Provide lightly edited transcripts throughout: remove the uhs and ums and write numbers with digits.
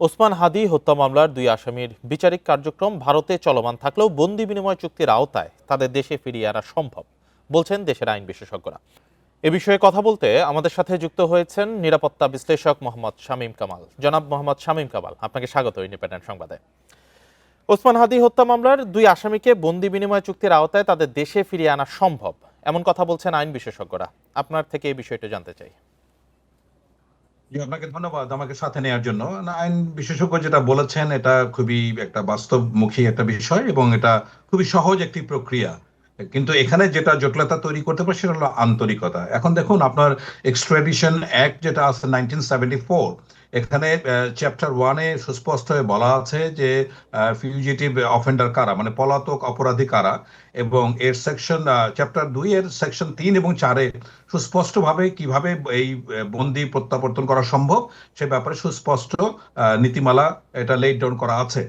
ওসমান হাদি হত্যা মামলার দুই আসামির বিচারিক কার্যক্রম ভারতে চলমান থাকলেও বন্দি বিনিময় চুক্তির আওতায় তাদের দেশে ফিরিয়ে আনা সম্ভব বলছেন দেশের আইন বিশেষজ্ঞরা। এ বিষয়ে কথা বলতে আমাদের সাথে যুক্ত হয়েছেন নিরাপত্তা বিশ্লেষক মোহাম্মদ শামীম কামাল। জনাব মোহাম্মদ শামীম কামাল, আপনাকে স্বাগত ইন্ডিপেন্ডেন্ট সংবাদে। ওসমান হাদি হত্যা মামলার দুই আসামিকে বন্দি বিনিময় চুক্তির আওতায় তাদের দেশে ফিরিয়ে আনা সম্ভব এমন কথা বলছেন আইন বিশেষজ্ঞরা। আপনার থেকে এই বিষয়টা জানতে চাই। আপনাকে ধন্যবাদ আমাকে সাথে নেওয়ার জন্য। আইন বিশেষজ্ঞ যেটা বলেছেন এটা খুবই একটা বাস্তবমুখী একটা বিষয় এবং এটা খুবই সহজ একটি প্রক্রিয়া, কিন্তু এখানে যেটা জটিলতা তৈরি করতে পারে সেটা হলো আন্তরিকতা। এখন দেখুন, আপনার এক্সট্রাডিশন অ্যাক্ট যেটা আছে 1974, এখানে চ্যাপ্টার 1-এ সুস্পষ্ট হয়ে বলা আছে যে ফিউজিটিভ অফেন্ডার কারা, মানে পলাতক অপরাধী কারা, এবং এর সেকশন চ্যাপ্টার 2-এর সেকশন 3 এবং 4-এ সুস্পষ্টভাবে কিভাবে এই বন্দি প্রত্যাবর্তন করা সম্ভব সে ব্যাপারে সুস্পষ্ট নীতিমালা এটা লেট ডাউন করা আছে।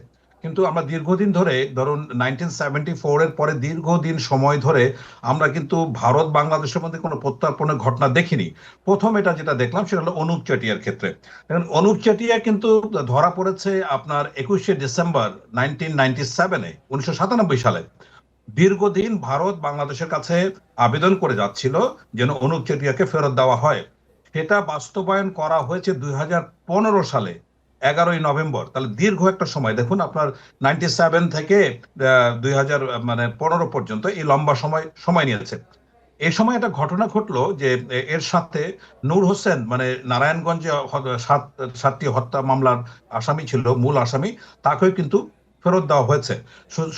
কিন্তু আমরা দীর্ঘদিন ধরে, ধরুন 1974-এর পরে দীর্ঘদিন সময় ধরে আমরা কিন্তু ভারত বাংলাদেশের মধ্যে কোনো প্রত্যর্পণের ঘটনা দেখিনি। প্রথম এটা যেটা দেখলাম সেটা হলো অনুপ চেটিয়ার ক্ষেত্রে। দেখুন, অনুপ চেটিয়া কিন্তু ধরা পড়েছে আপনার 21শে ডিসেম্বর 1997-এ, 1997 সালে। দীর্ঘদিন ভারত বাংলাদেশের কাছে আবেদন করে যাচ্ছিল যেন অনুপ চেটিয়াকে ফেরত দেওয়া হয়। সেটা বাস্তবায়ন করা হয়েছে 2015 সালে 11ই নভেম্বর। তাহলে দীর্ঘ একটা সময়, দেখুন আপনার 97 থেকে 2015 পর্যন্ত এই লম্বা সময় সময় নিয়েছে। এই সময় একটা ঘটনা ঘটলো যে এর সাথে নূর হোসেন, মানে নারায়ণগঞ্জে সাতটি হত্যা মামলার আসামি ছিল, মূল আসামি, তাকেও কিন্তু ফেরত দেওয়া হয়েছে।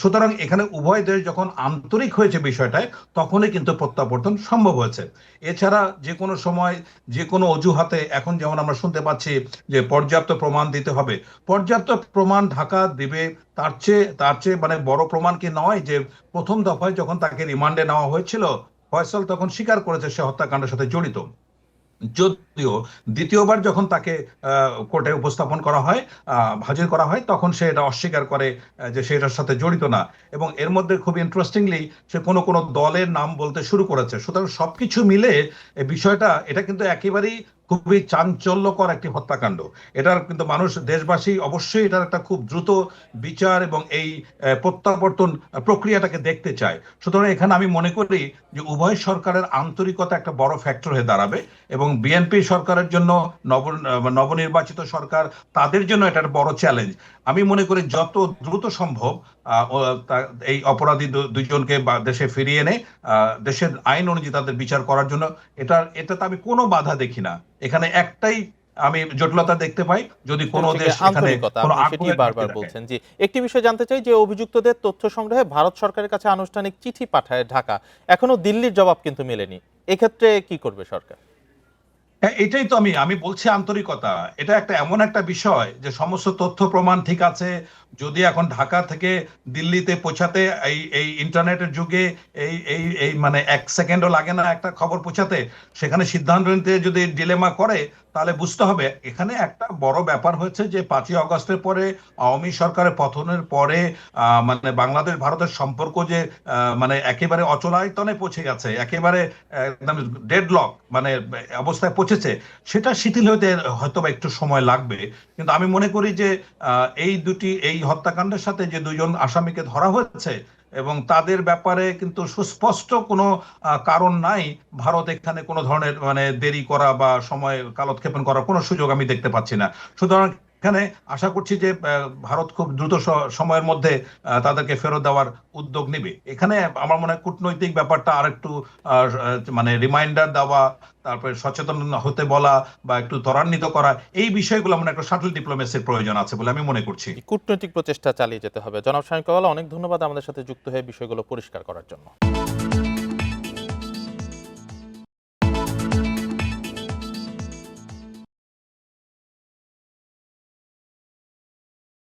সুতরাং এখানে উভয় দেশ যখন আন্তরিক হয়েছে বিষয়টায়, তখনই কিন্তু প্রত্যাবর্তন সম্ভব হয়েছে। এছাড়া যে কোনো সময় যে কোনো অজুহাতে, এখন যেমন আমরা শুনতে পাচ্ছি যে পর্যাপ্ত প্রমাণ দিতে হবে, পর্যাপ্ত প্রমাণ ঢাকা দিবে। তার চেয়ে মানে বড় প্রমাণ কি নয় যে প্রথম দফায় যখন তাকে রিমান্ডে নেওয়া হয়েছিল, ফয়সাল তখন স্বীকার করেছে সে হত্যাকাণ্ডের সাথে জড়িত। যদিও দ্বিতীয়বার যখন তাকে কোর্টে উপস্থাপন করা হয়, হাজির করা হয়, তখন সে এটা অস্বীকার করে যে সে এটার সাথে জড়িত না। এবং এর মধ্যে খুব ইন্টারেস্টিংলি সে কোনো কোনো দলের নাম বলতে শুরু করেছে। সুতরাং সবকিছু মিলে এই বিষয়টা, এটা কিন্তু একেবারেই খুবই চাঞ্চল্যকর একটি হত্যাকাণ্ড। এটার কিন্তু মানুষ, দেশবাসী অবশ্যই এটার একটা খুব দ্রুত বিচার এবং এই প্রত্যাবর্তন প্রক্রিয়াটাকে দেখতে চায়। সুতরাং এখানে আমি মনে করি যে উভয় সরকারের আন্তরিকতা একটা বড় ফ্যাক্টর হয়ে দাঁড়াবে, এবং বিএনপি সরকারের জন্য, নবনির্বাচিত সরকার, তাদের জন্য এটা একটা বড় চ্যালেঞ্জ। আমি মনে করি যত দ্রুত সম্ভব এই অপরাধী দুইজনকে দেশে ফিরিয়ে এনে দেশের আইন অনুযায়ী তাদের বিচার করার জন্য, এটাতে আমি কোনো বাধা দেখি না। এখানে একটাই আমি জটিলতা দেখতে পাই, যদি কোনো দেশ এখানে কোনো সেটি বারবার বলছেন। জি, একটি বিষয় জানতে চাই যে অভিযুক্তদের তথ্য সংগ্রহে ভারত সরকারের কাছে আনুষ্ঠানিক চিঠি পাঠায় ঢাকা, এখনো দিল্লির জবাব কিন্তু মেলেনি। এক্ষেত্রে কি করবে সরকার? হ্যাঁ, এটাই তো আমি বলছি আন্তরিকতা। এটা একটা এমন একটা বিষয় যে সমস্ত তথ্য প্রমাণ ঠিক আছে, যদি এখন ঢাকা থেকে দিল্লিতে পৌঁছাতে এই এই ইন্টারনেটের যুগে এই এই এই মানে 1 সেকেন্ডও লাগে না একটা খবর পৌঁছাতে, সেখানে সিদ্ধান্ত নিতে যদি ডিলেমা করে, তাহলে বুঝতে হবে এখানে একটা বড় ব্যাপার হয়েছে যে 5ই আগস্টের পরে, আওয়ামী সরকারের পতনের পরে মানে বাংলাদেশ ভারতের সম্পর্ক যে মানে একেবারে অচলায়তনে পৌঁছে গেছে, একেবারে একদম ডেডলক মানে অবস্থায় পৌঁছেছে, সেটা শিথিল হতে হয়তো বা একটু সময় লাগবে। কিন্তু আমি মনে করি যে এই হত্যাকাণ্ডের সাথে যে দুইজন আসামিকে ধরা হয়েছে এবং তাদের ব্যাপারে কিন্তু সুস্পষ্ট কোনো কারণ নাই ভারত এখানে কোনো ধরনের মানে দেরি করা বা সময় কালক্ষেপণ করার কোনো সুযোগ আমি দেখতে পাচ্ছি না। সুতরাং এখানে আশা করছি যে ভারত খুব দ্রুত সময়ের মধ্যে তাদেরকে ফেরত দেওয়ার উদ্যোগ নেবে। এখানে আমার মনে হয় কূটনৈতিক ব্যাপারটা আরেকটু মানে রিমাইন্ডার দেওয়া, তারপরে সচেতন হতে বলা বা একটু ত্বরান্বিত করা, এই বিষয়গুলো মানে একটা শাটল ডিপ্লোমেসির প্রয়োজন আছে বলে আমি মনে করছি। কূটনৈতিক প্রচেষ্টা চালিয়ে যেতে হবে। জনাব শামীম কামাল, অনেক ধন্যবাদ আমাদের সাথে যুক্ত হয়ে বিষয়গুলো পরিষ্কার করার জন্য।